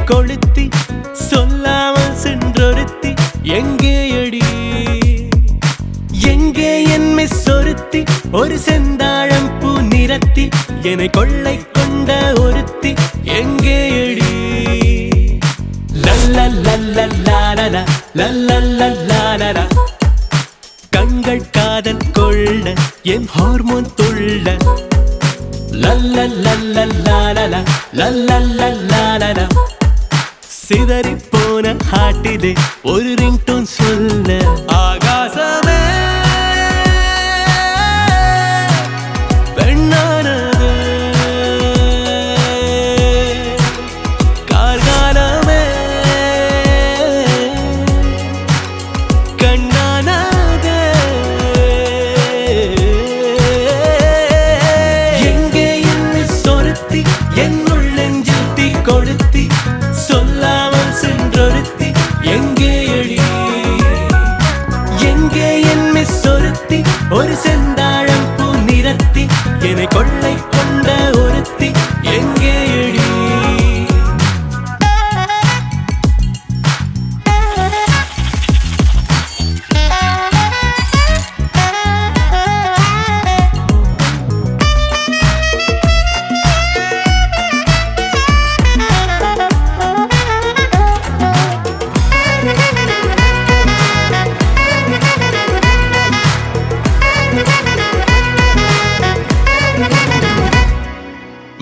கொளுத்தி சொல்லாமல் சென்றொருத்தி எங்கேயடி எங்கே என் மிஸ் ஒருத்தி ஒரு செந்தாழம் பூ நிறத்தி என்னை கொள்ளை கொண்ட ஒருத்தி எங்கேயடி லல்லல்லல்லல்லாலலா லல்லல்லல்லாலலா கண்கள் காதல் கொள்ள என் ஹார்மோன் துள்ள லல்லல்லல்லல்லாலலா லல்லல்லல்லாலலா சிதறி போன ஹாட்டிலே ஒரு ரிங்டோன் சொல்ல ஆகாசமே பெண்ணானது கார்காலமே கண்ணானது எங்கே என்னை சொருத்தி என்னுள் நெஞ்சில் தீ கொளுத்தி சொல்லாமல் சென்றொருத்தி எங்கேயடி எங்கே என் மிஸ் ஒருத்தி ஒரு செந்தாழம் பூ நிறத்தி என்னை கொள்ளை கொண்ட ஒருத்தி எங்கேயடி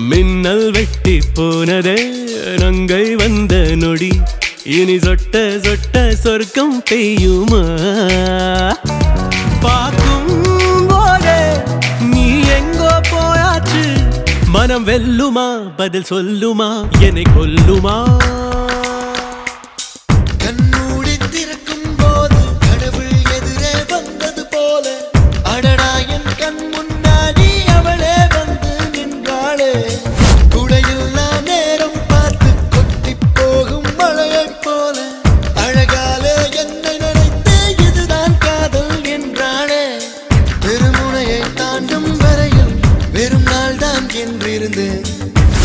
மின்னல் வெட்டி போனதே நங்கை வந்த நொடி இனி சொட்ட சொட்ட சொர்க்கம் பெய்யுமா பார்க்கும் போதே நீ எங்கோ போயாச்சு மனம் வெல்லுமா பதில் சொல்லுமா என்னை கொல்லுமா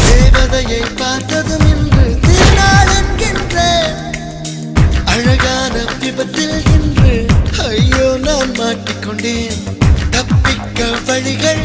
தேவதையை பார்த்ததும் இன்று திருநாள் என்கின்றேன் அழகான விபத்தில் இன்று ஐயோ நான் மாட்டிக்கொண்டேன் தப்பிக்க வழிகள்